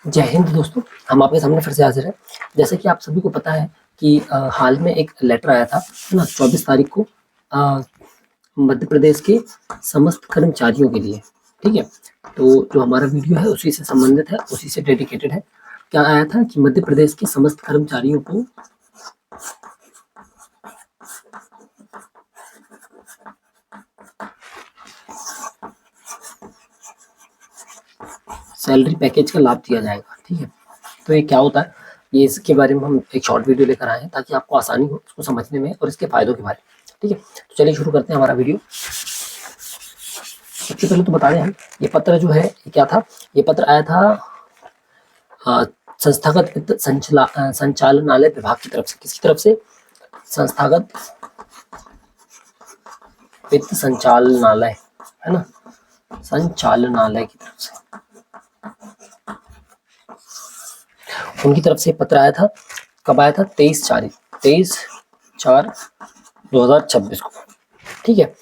जय हिंद दोस्तों। हम आपके सामने फिर से हाजिर हैं। जैसे कि आप सभी को पता है कि हाल में एक लेटर आया था है ना 24 तारीख को मध्य प्रदेश के समस्त कर्मचारियों के लिए। ठीक है, तो जो हमारा वीडियो है उसी से संबंधित है, उसी से डेडिकेटेड है। क्या आया था कि मध्य प्रदेश के समस्त कर्मचारियों को सैलरी पैकेज का लाभ दिया जाएगा। ठीक है, तो ये क्या होता है, ये इसके बारे में हम एक शॉर्ट वीडियो लेकर आए हैं ताकि आपको आसानी हो इसको समझने में और इसके फायदों के बारे में। ठीक है, तो चलिए शुरू करते हैं हमारा वीडियो। सबसे पहले तो बता दें हम, ये पत्र जो है ये क्या था, ये पत्र आया था संस्थागत वित्त संचालनालय विभाग की तरफ से। किसकी तरफ से? संस्थागत वित्त संचालनालय, है ना, संचालनालय की तरफ से, उनकी तरफ से पत्र आया था। कब आया था? 23/4/2026 को। ठीक है,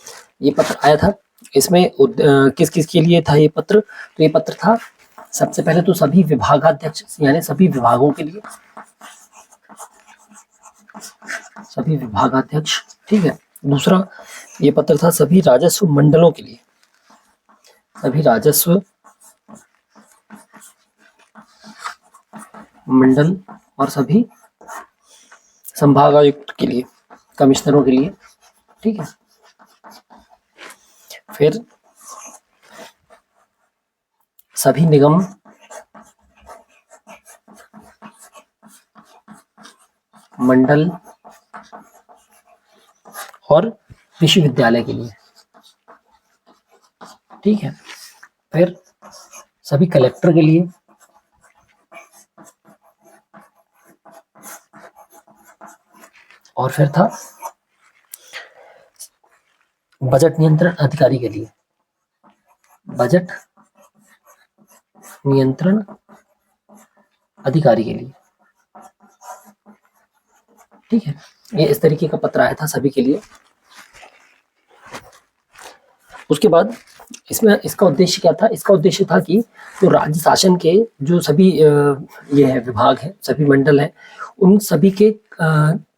ये पत्र आया था। इसमें किस किस के लिए था ये पत्र? तो ये पत्र था सबसे पहले तो सभी विभागाध्यक्ष यानी सभी विभागों के लिए, सभी विभागाध्यक्ष। ठीक है, दूसरा ये पत्र था सभी राजस्व मंडलों के लिए, सभी राजस्व मंडल और सभी संभागायुक्त के लिए, कमिश्नरों के लिए। ठीक है, फिर सभी निगम मंडल और विश्वविद्यालय के लिए। ठीक है, फिर सभी कलेक्टर के लिए, और फिर था बजट नियंत्रण अधिकारी के लिए, बजट नियंत्रण अधिकारी के लिए। ठीक है, ये इस तरीके का पत्र आया था सभी के लिए। उसके बाद इसमें इसका उद्देश्य क्या था? इसका उद्देश्य था कि जो राज्य शासन के जो सभी ये है विभाग है, सभी मंडल है, उन सभी के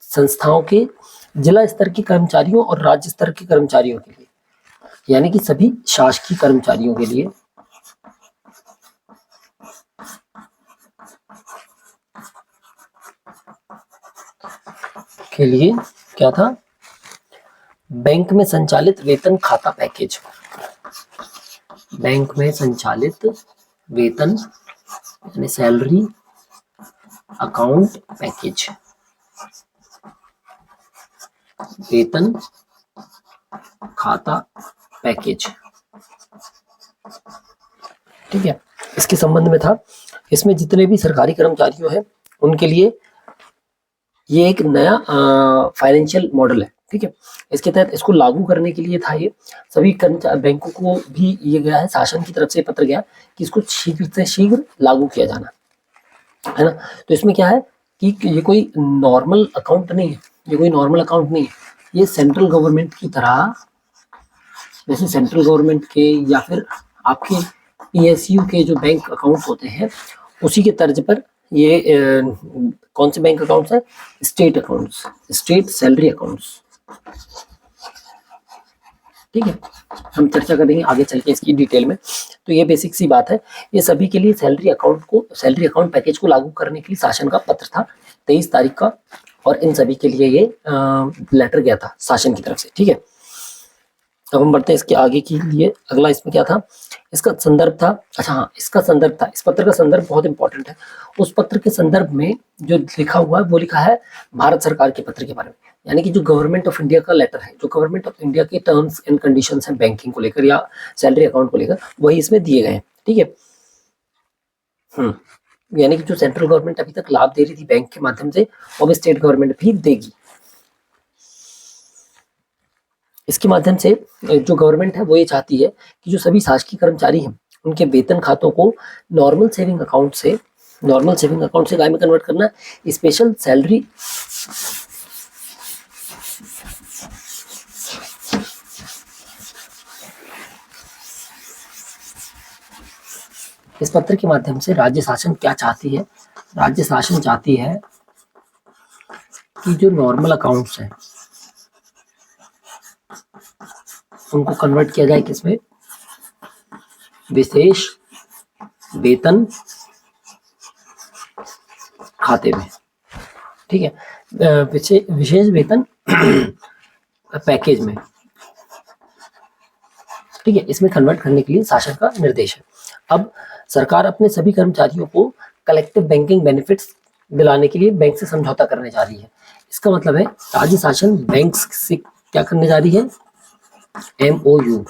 संस्थाओं के जिला स्तर के कर्मचारियों और राज्य स्तर के कर्मचारियों के लिए, यानी कि सभी शासकीय कर्मचारियों के लिए क्या था? बैंक में संचालित वेतन खाता पैकेज, बैंक में संचालित वेतन यानी सैलरी अकाउंट पैकेज, वेतन खाता पैकेज। ठीक है, इसके संबंध में था। इसमें जितने भी सरकारी कर्मचारियों हैं उनके लिए ये एक नया फाइनेंशियल मॉडल है। ठीक है, इसके तहत इसको लागू करने के लिए था ये सभी कर्मचारी बैंकों को भी ये गया है, शासन की तरफ से पत्र गया कि इसको शीघ्र से शीघ्र लागू किया जाना है ना। तो इसमें क्या है कि ये कोई नॉर्मल अकाउंट नहीं है, ये कोई नॉर्मल अकाउंट नहीं है, ये सेंट्रल गवर्नमेंट की तरह, जैसे सेंट्रल गवर्नमेंट के या फिर आपके पीएसयू के जो बैंक अकाउंट होते हैं उसी के तर्ज पर ये कौन से बैंक अकाउंट्स है? State accounts, state salary accounts. ठीक है, हम चर्चा करेंगे आगे चल के इसकी डिटेल में। तो ये बेसिक सी बात है, ये सभी के लिए सैलरी अकाउंट पैकेज को लागू करने के लिए शासन का पत्र था 23 तारीख का, और इन सभी के लिए ये लेटर गया था शासन की तरफ से। ठीक है, अब हम बढ़ते हैं इसके आगे के लिए। अगला इसमें क्या था? इसका संदर्भ था, अच्छा हाँ, इसका संदर्भ था, इस पत्र का संदर्भ बहुत इंपॉर्टेंट है। उस पत्र के संदर्भ में जो लिखा हुआ है वो लिखा है भारत सरकार के पत्र के बारे में, यानी कि जो गवर्नमेंट ऑफ इंडिया का लेटर है, जो गवर्नमेंट ऑफ इंडिया के टर्म्स एंड कंडीशंस हैं बैंकिंग को लेकर या सैलरी अकाउंट को लेकर, वही इसमें दिए गए हैं। ठीक है, यानी कि जो सेंट्रल गवर्नमेंट अभी तक लाभ दे रही थी बैंक के माध्यम से, वो स्टेट गवर्नमेंट भी देगी। इसके माध्यम से जो गवर्नमेंट है वो ये चाहती है कि जो सभी शासकीय कर्मचारी हैं उनके वेतन खातों को नॉर्मल सेविंग अकाउंट से काय में कन्वर्ट करना, स्पेशल सैलरी इस पत्र के माध्यम से राज्य शासन क्या चाहती है? राज्य शासन चाहती है कि जो नॉर्मल अकाउंट्स हैं उनको कन्वर्ट किया जाए किसमें? विशेष वेतन खाते में, ठीक है, विशेष वेतन पैकेज में, ठीक है, इसमें कन्वर्ट करने के लिए शासन का निर्देश है। अब सरकार अपने सभी कर्मचारियों को कलेक्टिव बैंकिंग बेनिफिट्स दिलाने के लिए बैंक से समझौता करने जा रही है। इसका मतलब है राज्य शासन बैंक से क्या करने जा रही है? MOU,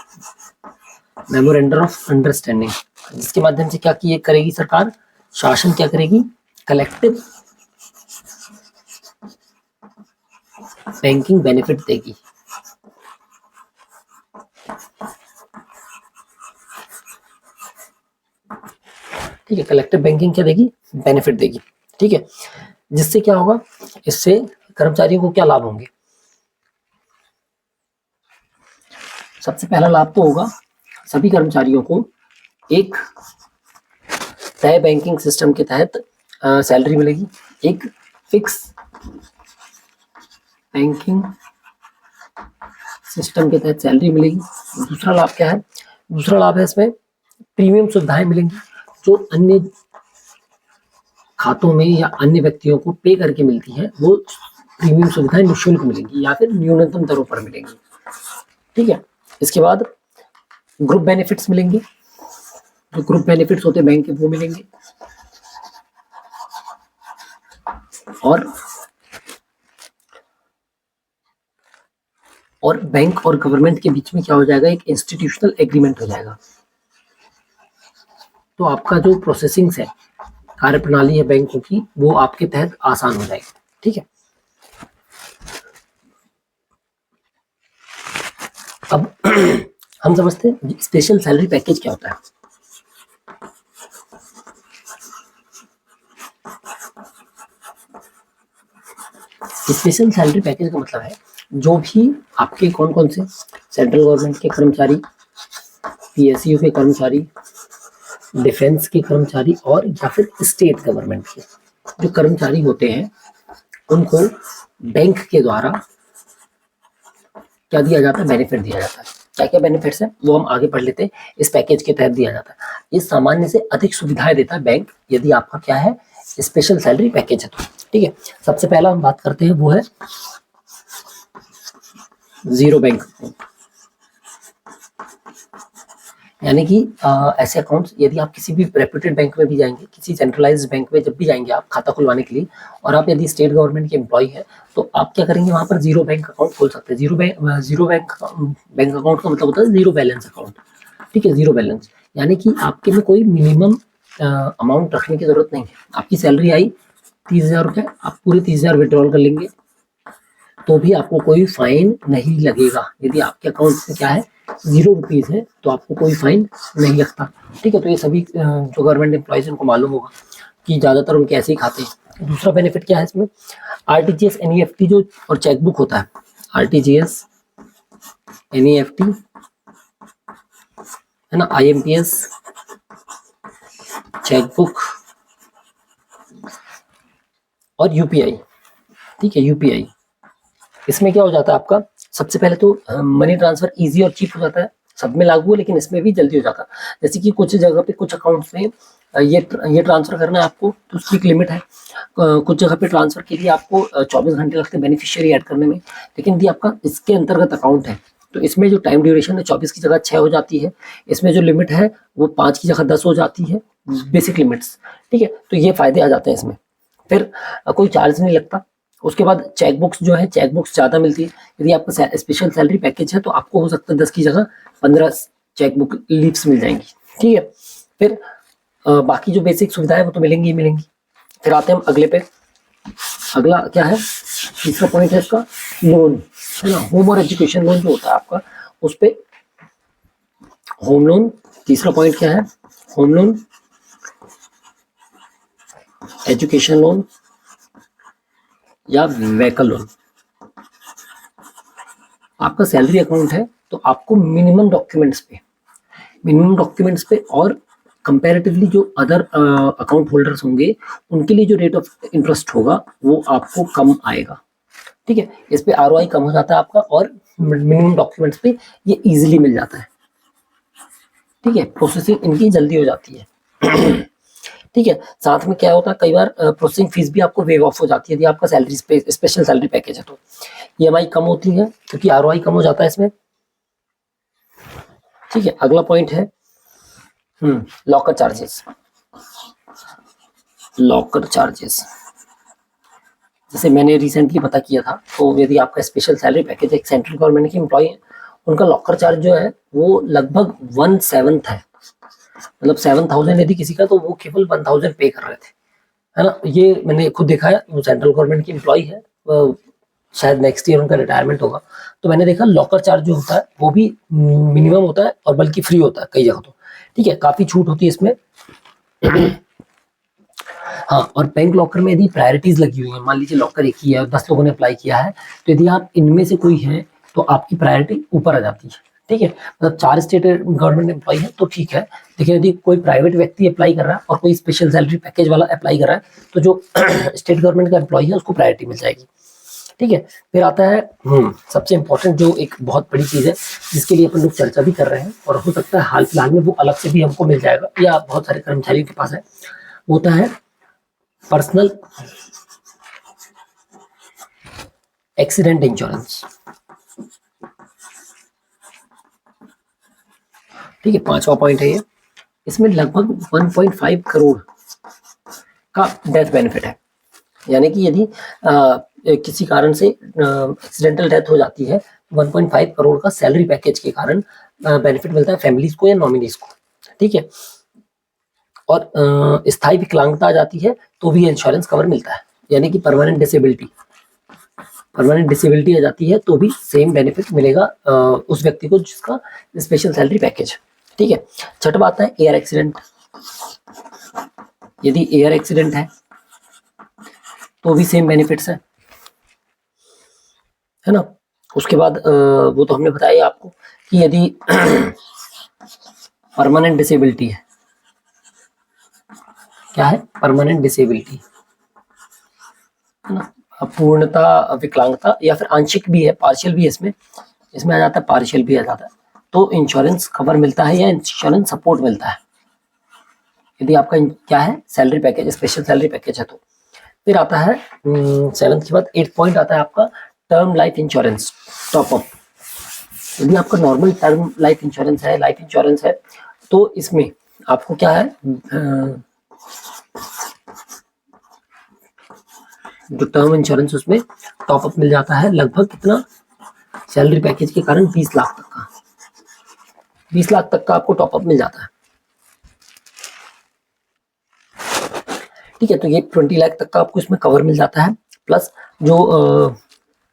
मेमोरेंडम ऑफ अंडरस्टैंडिंग, जिसके माध्यम से क्या किए करेगी सरकार? शासन क्या करेगी? कलेक्टिव बैंकिंग बेनिफिट देगी। ठीक है, कलेक्टिव बैंकिंग क्या देगी? बेनिफिट देगी, ठीक है। जिससे क्या होगा? इससे कर्मचारियों को क्या लाभ होंगे? सबसे पहला लाभ तो होगा सभी कर्मचारियों को एक तय बैंकिंग सिस्टम के तहत सैलरी मिलेगी, एक फिक्स बैंकिंग सिस्टम के तहत सैलरी मिलेगी। दूसरा लाभ क्या है? दूसरा लाभ है इसमें प्रीमियम सुविधाएं मिलेंगी जो अन्य खातों में या अन्य व्यक्तियों को पे करके मिलती हैं, वो प्रीमियम सुविधाएं निःशुल्क मिलेंगी या फिर न्यूनतम दरों पर मिलेंगी, ठीक है। इसके बाद ग्रुप बेनिफिट्स मिलेंगे, जो ग्रुप बेनिफिट्स होते हैं बैंक के वो मिलेंगे, और बैंक और गवर्नमेंट के बीच में क्या हो जाएगा? एक इंस्टीट्यूशनल एग्रीमेंट हो जाएगा। तो आपका जो प्रोसेसिंग है, कार्य प्रणाली है बैंकों की, वो आपके तहत आसान हो जाएगी, ठीक है। अब हम समझते हैं स्पेशल सैलरी पैकेज क्या होता है। स्पेशल सैलरी पैकेज का मतलब है जो भी आपके कौन कौन से सेंट्रल गवर्नमेंट के कर्मचारी, PSU के कर्मचारी, डिफेंस के कर्मचारी और या फिर स्टेट गवर्नमेंट के जो कर्मचारी होते हैं, उनको बैंक के द्वारा क्या दिया जाता है? बेनिफिट दिया जाता है। क्या क्या बेनिफिट्स है वो हम आगे पढ़ लेते हैं। इस पैकेज के तहत दिया जाता है, ये सामान्य से अधिक सुविधाएं देता है बैंक, यदि आपका क्या है? स्पेशल सैलरी पैकेज है तो, ठीक है। सबसे पहला हम बात करते हैं वो है जीरो बैंक, यानी कि ऐसे अकाउंट्स, यदि आप किसी भी रेप्यूटेड बैंक में भी जाएंगे, किसी सेंट्रलाइज्ड बैंक में जब भी जाएंगे आप खाता खुलवाने के लिए, और आप यदि स्टेट गवर्नमेंट के एम्प्लॉय हैं, तो आप क्या करेंगे? वहां पर जीरो बैंक अकाउंट खोल सकते हैं। जीरो बैंक अकाउंट का मतलब होता है जीरो बैलेंस अकाउंट, ठीक है। जीरो बैलेंस यानी कि आपके में कोई मिनिमम अमाउंट रखने की जरूरत नहीं है। आपकी सैलरी आई 30,000 रुपये, आप पूरे 30,000 विड्रॉल कर लेंगे तो भी आपको कोई फाइन नहीं लगेगा। यदि आपके अकाउंट में क्या है? 0 रुपीज है तो आपको कोई फाइन नहीं लगता, ठीक है। तो ये सभी जो गवर्नमेंट एम्प्लॉयज उनको मालूम होगा कि ज्यादातर उनके ऐसे ही खाते हैं। दूसरा बेनिफिट क्या है इसमें? RTGS NEFT जो और चेकबुक होता है, RTGS NEFT है ना, IMPS चेकबुक और UPI, ठीक है। UPI इसमें क्या हो जाता है आपका? सबसे पहले तो मनी ट्रांसफर इजी और चीप हो जाता है, सब में लागू है लेकिन इसमें भी जल्दी हो जाता है। जैसे कि कुछ जगह पे कुछ अकाउंट्स में ये ट्रांसफर करना है आपको तो उसकी एक लिमिट है। कुछ जगह पे ट्रांसफर के लिए आपको 24 घंटे लगते हैं बेनिफिशियरी ऐड करने में, लेकिन यदि आपका इसके अंतर्गत अकाउंट है तो इसमें जो टाइम ड्यूरेशन है 24 की जगह 6 हो जाती है। इसमें जो लिमिट है वो 5 की जगह 10 हो जाती है, बेसिक लिमिट्स, ठीक है। तो ये फायदे आ जाते हैं इसमें। फिर कोई चार्ज नहीं लगता। उसके बाद चेकबुक्स जो है, चेकबुक्स ज़्यादा मिलती है। यदि आपका स्पेशल सैलरी पैकेज है तो आपको हो सकता है 10 की जगह 15 चेकबुक लीव्स मिल जाएंगी, ठीक है। फिर बाकी जो बेसिक सुविधाएं वो तो मिलेंगी ही मिलेंगी। फिर आते हैं हम अगले पे। अगला क्या है? तीसरा पॉइंट है इसका लोन, है ना। होम और एजुकेशन लोन जो होता है आपका, उस पे होम लोन। तीसरा पॉइंट क्या है? होम लोन, एजुकेशन लोन या व्हीकल लोन। आपका सैलरी अकाउंट है तो आपको मिनिमम डॉक्यूमेंट्स पे और कंपैरेटिवली जो अदर अकाउंट होल्डर्स होंगे उनके लिए जो रेट ऑफ इंटरेस्ट होगा वो आपको कम आएगा। ठीक है, इस पे आरओआई कम हो जाता है आपका, और मिनिमम डॉक्यूमेंट्स पे ये इजीली मिल जाता है। ठीक है, प्रोसेसिंग इनकी जल्दी हो जाती है। ठीक है, साथ में क्या होता है, कई बार प्रोसेसिंग फीस भी आपको वेव ऑफ हो जाती है यदि आपका सैलरी स्पेशल सैलरी पैकेज है तो। ईएमआई कम होती है क्योंकि आरओआई कम हो जाता है इसमें। ठीक है, अगला पॉइंट है लॉकर चार्जेस। लॉकर चार्जेस जैसे मैंने रिसेंटली पता किया था, तो यदि आपका स्पेशल सैलरी पैकेज एक सेंट्रल गवर्नमेंट के एम्प्लॉय है, उनका लॉकर चार्ज जो है वो लगभग 1/7 है। मतलब 7,000 यदि किसी का, तो वो केवल 1,000 पे कर रहे थे, है ना। ये मैंने खुद देखा है, वो सेंट्रल गवर्नमेंट की एम्प्लॉय है, शायद नेक्स्ट ईयर उनका रिटायरमेंट होगा, तो मैंने देखा लॉकर चार्ज जो होता है वो भी मिनिमम होता है और बल्कि फ्री होता है कई जगह तो। ठीक है, काफी छूट होती है इसमें। हाँ, और बैंक लॉकर में यदि प्रायोरिटीज लगी हुई है, मान लीजिए लॉकर एक ही है और 10 लोगों ने अप्लाई किया है, तो यदि आप इनमें से कोई है तो आपकी प्रायोरिटी ऊपर आ जाती है। ठीक है, मतलब 4 स्टेट गवर्नमेंट एम्प्लॉय है तो ठीक है, लेकिन यदि कोई प्राइवेट व्यक्ति अप्लाई कर रहा है और कोई स्पेशल सैलरी पैकेज वाला अप्लाई कर रहा है, तो जो स्टेट गवर्नमेंट का एम्प्लॉय है उसको प्रायोरिटी मिल जाएगी। ठीक है, फिर आता है सबसे इंपॉर्टेंट जो एक बहुत बड़ी चीज है जिसके लिए अपन लोग चर्चा भी कर रहे हैं, और हो सकता है हाल फिलहाल में वो अलग से भी हमको मिल जाएगा या बहुत सारे कर्मचारियों के पास है, वो होता है पर्सनल एक्सीडेंट इंश्योरेंस। ठीक है, 5वां पॉइंट है ये। इसमें लगभग 1.5 करोड़ का डेथ बेनिफिट है, यानी कि यदि किसी कारण से एक्सीडेंटल डेथ हो जाती है, 1.5 करोड़ का सैलरी पैकेज के कारण बेनिफिट मिलता है फैमिलीज को या नॉमिनीज को। ठीक है, और स्थायी विकलांगता आ जाती है तो भी इंश्योरेंस कवर मिलता है, यानी कि परमानेंट डिसेबिलिटी आ जाती है तो भी सेम बेनिफिट मिलेगा उस व्यक्ति को जिसका स्पेशल सैलरी पैकेज। ठीक है, छठवा आता है एयर एक्सीडेंट। यदि एयर एक्सीडेंट है तो भी सेम बेनिफिट्स है ना। उसके बाद वो तो हमने बताया आपको कि यदि परमानेंट डिसेबिलिटी है, क्या है परमानेंट डिसेबिलिटी, है ना, पूर्णता विकलांगता या फिर आंशिक भी है, पार्शियल भी है, इसमें आ जाता है, पार्शियल भी आ जाता है, तो इंश्योरेंस कवर मिलता है या इंश्योरेंस सपोर्ट मिलता है यदि आपका क्या है salary package, special salary package है तो। फिर आता है 7th के बाद 8th पॉइंट आता है आपका टर्म लाइफ इंश्योरेंस टॉपअप। यदि आपका नॉर्मल टर्म लाइफ इंश्योरेंस है तो इसमें आपको क्या है, जो टर्म इंश्योरेंस उसमें टॉपअप मिल जाता है लगभग कितना, सैलरी पैकेज के कारण 20 लाख तक का आपको टॉपअप मिल जाता है। ठीक है, तो ये 20 लाख तक का आपको इसमें कवर मिल जाता है, प्लस जो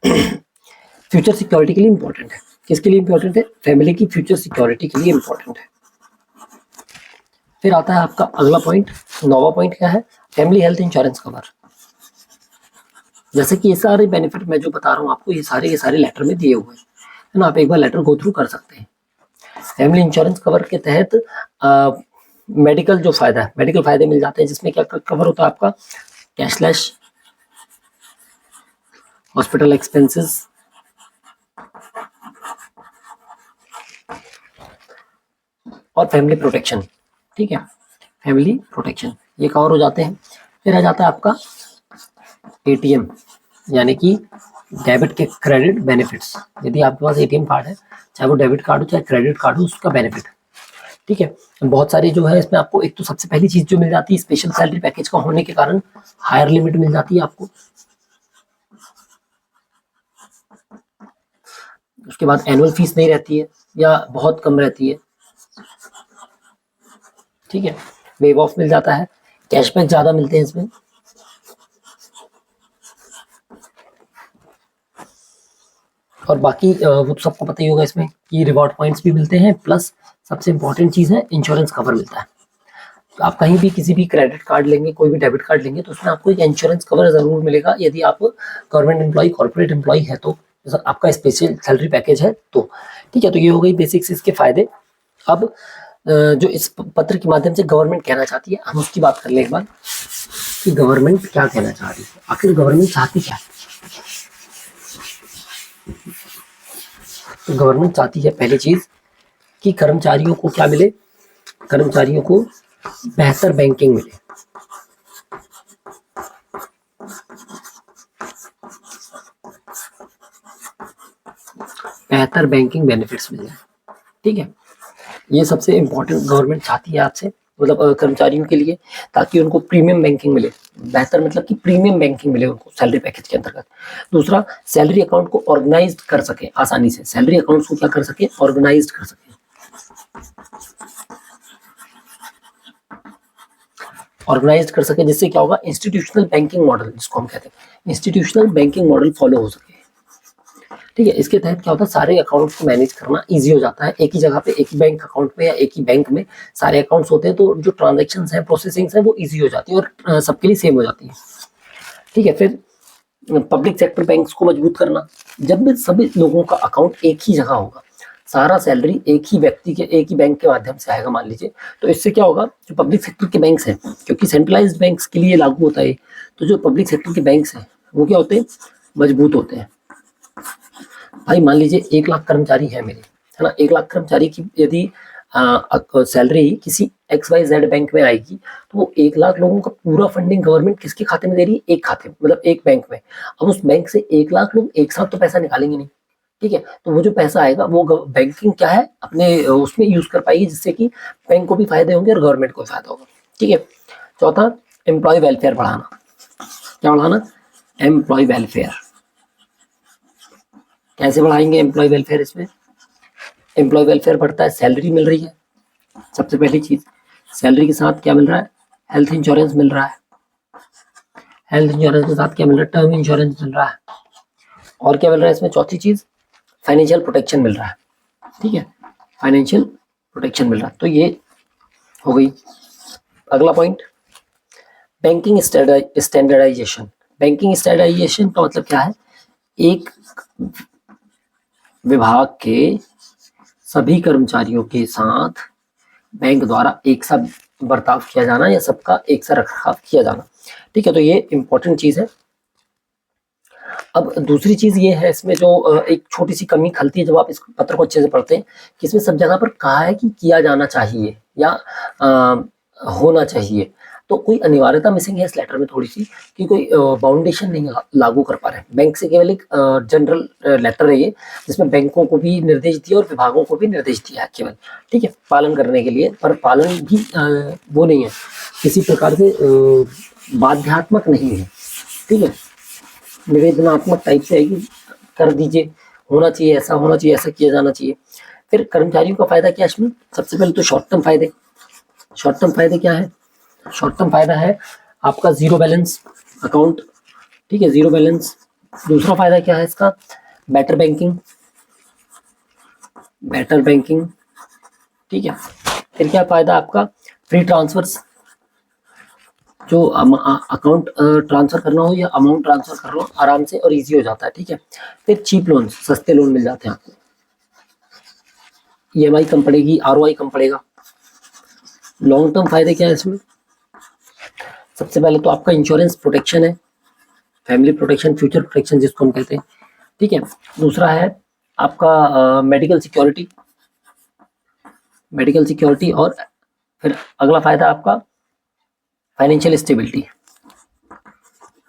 फ्यूचर सिक्योरिटी के लिए इंपॉर्टेंट है। किसके लिए इंपॉर्टेंट है, फैमिली की फ्यूचर सिक्योरिटी के लिए इंपॉर्टेंट है। फिर आता है आपका अगला पॉइंट, 9वां पॉइंट क्या है, फैमिली हेल्थ इंश्योरेंस कवर। जैसे कि ये सारे बेनिफिट मैं जो बता रहा हूँ आपको, ये सारे लेटर में दिए हुए हैं, है ना, आप एक बार लेटर गो थ्रू कर सकते हैं। फैमिली इंश्योरेंस कवर के तहत मेडिकल जो फायदा है, मेडिकल फायदे मिल जाते हैं, जिसमें क्या कवर होता है आपका, कैशलेस हॉस्पिटल एक्सपेंसेस, और फैमिली प्रोटेक्शन। ठीक है, फैमिली प्रोटेक्शन ये कवर हो जाते हैं। फिर आ जाता है आपका एटीएम, यानी कि डेबिट के क्रेडिट बेनिफिट्स। यदि आपके पास एटीएम कार्ड है, चाहे वो डेबिट कार्ड हो चाहे क्रेडिट कार्ड हो, उसका बेनिफिट। ठीक है, बहुत सारी जो है इसमें आपको, एक तो सबसे पहली चीज जो मिल जाती है स्पेशल सैलरी पैकेज का होने के कारण हायर लिमिट मिल जाती है आपको। उसके बाद एनुअल फीस नहीं रहती है या बहुत कम रहती है। ठीक है, वेव ऑफ मिल जाता है, कैशबैक ज्यादा मिलते हैं इसमें। और बाकी वो तो सबको पता ही होगा इसमें कि रिवॉर्ड पॉइंट्स भी मिलते हैं, प्लस सबसे इंपॉर्टेंट चीज है इंश्योरेंस कवर मिलता है। तो आप कहीं भी किसी भी क्रेडिट कार्ड लेंगे, कोई भी डेबिट कार्ड लेंगे, तो उसमें आपको एक इंश्योरेंस कवर जरूर मिलेगा यदि आप गवर्नमेंट एम्प्लॉय, कॉर्पोरेट एम्प्लॉय है तो, आपका स्पेशल सैलरी पैकेज है तो। ठीक है, तो ये हो गई बेसिक्स इसके फायदे। अब जो इस पत्र के माध्यम से गवर्नमेंट कहना चाहती है, हम उसकी बात कर ले एक बार कि गवर्नमेंट क्या कहना चाह रही है, आखिर गवर्नमेंट चाहती क्या है। तो गवर्नमेंट चाहती है पहली चीज कि कर्मचारियों को क्या मिले, कर्मचारियों को बेहतर बैंकिंग मिले। बेहतर बैंकिंग बेनिफिट्स मिले, ठीक है। ये सबसे इंपॉर्टेंट गवर्नमेंट चाहती है आपसे, मतलब कर्मचारियों के लिए, ताकि उनको प्रीमियम बैंकिंग मिले। बेहतर मतलब कि प्रीमियम बैंकिंग मिले उनको सैलरी पैकेज के अंतर्गत। दूसरा, सैलरी अकाउंट को ऑर्गेनाइज कर सके आसानी से, सैलरी अकाउंट को क्या कर सके, ऑर्गेनाइज कर सके। ऑर्गेनाइज कर सके जिससे क्या होगा, इंस्टीट्यूशनल बैंकिंग मॉडल जिसको हम कहते हैं, इंस्टीट्यूशनल बैंकिंग मॉडल फॉलो हो सके, ठीक है। इसके तहत क्या होता है, सारे अकाउंट्स को मैनेज करना इजी हो जाता है। एक ही जगह पे, एक ही बैंक अकाउंट में या एक ही बैंक में सारे अकाउंट्स होते हैं, तो जो ट्रांजैक्शंस हैं, प्रोसेसिंग्स हैं, वो इजी हो जाती है और सबके लिए सेम हो जाती है, ठीक है। फिर पब्लिक सेक्टर बैंक्स को मजबूत करना, जब भी सभी लोगों का अकाउंट एक ही जगह होगा, सारा सैलरी एक ही व्यक्ति के, एक ही बैंक के माध्यम से आएगा मान लीजिए, तो इससे क्या होगा, जो पब्लिक सेक्टर के बैंक्स हैं, क्योंकि सेंट्रलाइज्ड बैंक्स के लिए लागू होता है, तो जो पब्लिक सेक्टर के बैंक्स हैं वो क्या होते हैं, मजबूत होते हैं। भाई मान लीजिए 1 लाख कर्मचारी है मेरे, है ना, 1 लाख कर्मचारी की यदि सैलरी किसी XYZ बैंक में आएगी, तो वो 1 लाख लोगों का पूरा फंडिंग गवर्नमेंट किसके खाते में दे रही है, एक खाते में, मतलब एक बैंक में। अब उस बैंक से 1 लाख लोग एक साथ तो पैसा निकालेंगे नहीं, ठीक है। तो वो जो पैसा आएगा वो बैंकिंग क्या है, अपने उसमें यूज कर पाएगी, जिससे कि बैंक को भी फायदे होंगे और गवर्नमेंट को भी फायदा होगा, ठीक है। चौथा, एम्प्लॉय वेलफेयर बढ़ाना। क्या बढ़ाना, एम्प्लॉय वेलफेयर। कैसे बढ़ाएंगे एम्प्लॉय वेलफेयर, इसमें एम्प्लॉय वेलफेयर बढ़ता है, सैलरी मिल रही है, सबसे पहली चीज, सैलरी के साथ क्या मिल रहा है, हेल्थ इंश्योरेंस मिल रहा है, हेल्थ इंश्योरेंस के साथ क्या मिल रहा है, टर्म इंश्योरेंस मिल रहा है, और क्या मिल रहा है इसमें, चौथी चीज, फाइनेंशियल प्रोटेक्शन मिल रहा है, ठीक है, फाइनेंशियल प्रोटेक्शन मिल रहा है। तो ये हो गई। अगला point, banking standardisation. Banking standardisation का मतलब क्या है, एक विभाग के सभी कर्मचारियों के साथ बैंक द्वारा एक सा बर्ताव किया जाना या सबका एक सा रखरखाव किया जाना, ठीक है। तो ये इंपॉर्टेंट चीज है। अब दूसरी चीज ये है इसमें, जो एक छोटी सी कमी खलती है जब आप इस पत्र को अच्छे से पढ़ते हैं, कि इसमें सब जगह पर कहा है कि किया जाना चाहिए या होना चाहिए, तो कोई अनिवार्यता मिसिंग है इस लेटर में थोड़ी सी, कि कोई बाउंडेशन नहीं लागू कर पा रहे हैं। बैंक से केवल एक जनरल लेटर है ये, जिसमें बैंकों को भी निर्देश दिया और विभागों को भी निर्देश दिया है केवल, ठीक है, पालन करने के लिए, पर पालन भी वो नहीं है, किसी प्रकार से बाध्यात्मक नहीं है, ठीक है, निवेदनात्मक टाइप से है कि कर दीजिए, होना चाहिए, ऐसा होना चाहिए, ऐसा किया जाना चाहिए। फिर कर्मचारियों का फायदा क्या है इसमें, सबसे पहले तो शॉर्ट टर्म फायदे। शॉर्ट टर्म फायदे क्या है, शॉर्ट टर्म फायदा है आपका जीरो बैलेंस अकाउंट, ठीक है, जीरो बैलेंस। दूसरा फायदा क्या है इसका, बेटर बैंकिंग, बेटर बैंकिंग, ठीक है। फिर क्या फायदा आपका, फ्री ट्रांसफर्स, जो अकाउंट ट्रांसफर करना हो या अमाउंट ट्रांसफर करना हो आराम से और इजी हो जाता है, ठीक है। फिर चीप लोन, सस्ते लोन मिल जाते हैं आपको, EMI कम पड़ेगी, ROI कम पड़ेगा। लॉन्ग टर्म फायदे क्या है इसमें, सबसे पहले तो आपका इंश्योरेंस प्रोटेक्शन है, फैमिली प्रोटेक्शन, फ्यूचर प्रोटेक्शन जिसको हम कहते हैं, ठीक है। दूसरा है आपका मेडिकल सिक्योरिटी, मेडिकल सिक्योरिटी। और फिर अगला फायदा आपका फाइनेंशियल स्टेबिलिटी,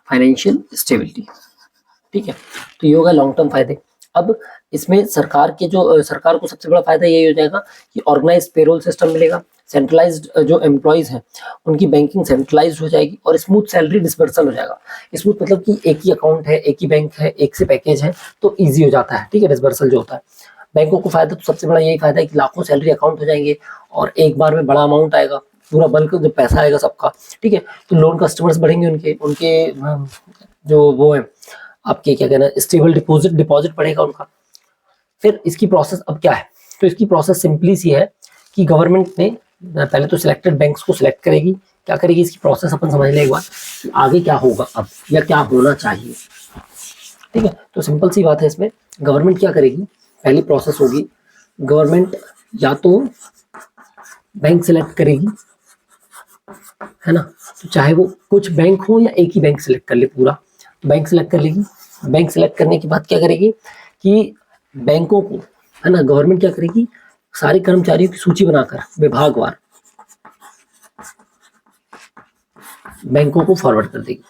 फाइनेंशियल स्टेबिलिटी, ठीक है। तो ये होगा लॉन्ग टर्म फायदे। अब इसमें सरकार के जो सरकार को सबसे बड़ा फायदा ये हो जाएगा कि ऑर्गेनाइज पेरोल सिस्टम मिलेगा, सेंट्रलाइज्ड जो एम्प्लॉयज हैं उनकी बैंकिंग सेंट्रलाइज्ड हो जाएगी और स्मूथ सैलरी डिस्पर्सल हो जाएगा। स्मूथ मतलब कि एक ही अकाउंट है, एक ही बैंक है, एक से पैकेज है, तो ईजी हो जाता है, ठीक है, डिस्पर्सल जो होता है। बैंकों को फायदा तो सबसे बड़ा यही फायदा है कि लाखों सैलरी अकाउंट हो जाएंगे और एक बार में बड़ा अमाउंट आएगा, पूरा बल्क जो पैसा आएगा सबका, ठीक है। तो लोन कस्टमर्स बढ़ेंगे, उनके उनके जो वो है आपके क्या कहना है, स्टेबल डिपॉजिट बढ़ेगा उनका। फिर इसकी प्रोसेस अब क्या है, तो इसकी प्रोसेस सिंपली सी है कि गवर्नमेंट ने पहले तो सिलेक्टेड बैंक्स को सिलेक्ट करेगी। क्या करेगी, इसकी प्रोसेस अपन समझ लें एक बार कि आगे क्या होगा अब या क्या होना चाहिए, ठीक है। तो सिंपल सी बात है इसमें, गवर्नमेंट क्या करेगी, पहली प्रोसेस होगी, गवर्नमेंट या तो बैंक सिलेक्ट करेगी, है ना, तो चाहे वो कुछ बैंक हो या एक ही बैंक सिलेक्ट कर ले पूरा, बैंक सिलेक्ट कर लेगी। बैंक सिलेक्ट करने के बाद क्या करेगी कि बैंकों को, है ना, गवर्नमेंट क्या करेगी, सारे कर्मचारियों की सूची बनाकर विभागवार बैंकों को फॉरवर्ड कर देगी।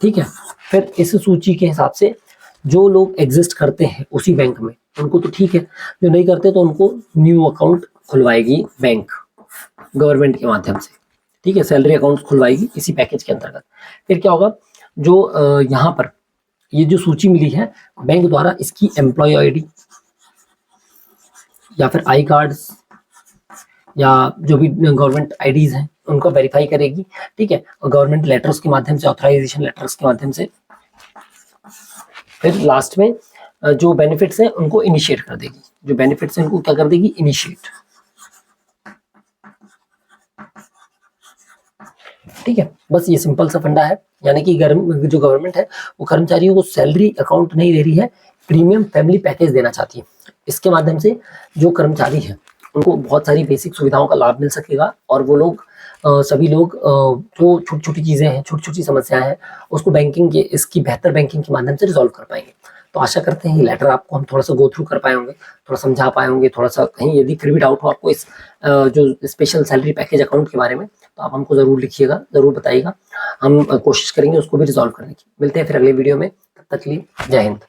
ठीक है, फिर इस सूची के हिसाब से जो लोग एग्जिस्ट करते हैं उसी बैंक में उनको तो ठीक है, जो नहीं करते तो उनको न्यू अकाउंट खुलवाएगी बैंक गवर्नमेंट के माध्यम से। ठीक है, सैलरी अकाउंट खुलवाएगी इसी पैकेज के अंतर्गत। फिर क्या होगा, जो यहाँ पर ये जो सूची मिली है बैंक द्वारा, इसकी एम्प्लॉय आईडी या फिर आई कार्ड्स या जो भी गवर्नमेंट आईडीज हैं उनको वेरीफाई करेगी। ठीक है, और गवर्नमेंट लेटर्स के माध्यम से, ऑथराइजेशन लेटर्स के माध्यम से फिर लास्ट में जो बेनिफिट्स हैं उनको इनिशिएट कर देगी। जो बेनिफिट्स हैं उनको क्या कर देगी, इनिशिएट। ठीक है, बस ये सिंपल सा फंडा है, यानी कि जो गवर्नमेंट है वो कर्मचारियों को सैलरी अकाउंट नहीं दे रही है, प्रीमियम फैमिली पैकेज देना चाहती है। इसके माध्यम से जो कर्मचारी है उनको बहुत सारी बेसिक सुविधाओं का लाभ मिल सकेगा और वो लोग सभी लोग जो छोटी छोटी चीज़ें हैं, छोटी छोटी समस्याएं हैं, उसको बैंकिंग के, इसकी बेहतर बैंकिंग के माध्यम से रिजॉल्व कर पाएंगे। तो आशा करते हैं ये लेटर आपको हम थोड़ा सा गो थ्रू कर पाए होंगे, थोड़ा समझा पाए होंगे, थोड़ा सा कहीं यदि फिर भी डाउट हो आपको इस जो स्पेशल सैलरी पैकेज अकाउंट के बारे में, तो आप हमको ज़रूर लिखिएगा, ज़रूर बताइएगा, हम कोशिश करेंगे उसको भी रिजॉल्व करने की। मिलते हैं फिर अगले वीडियो में, तब तक के लिए जय हिंद।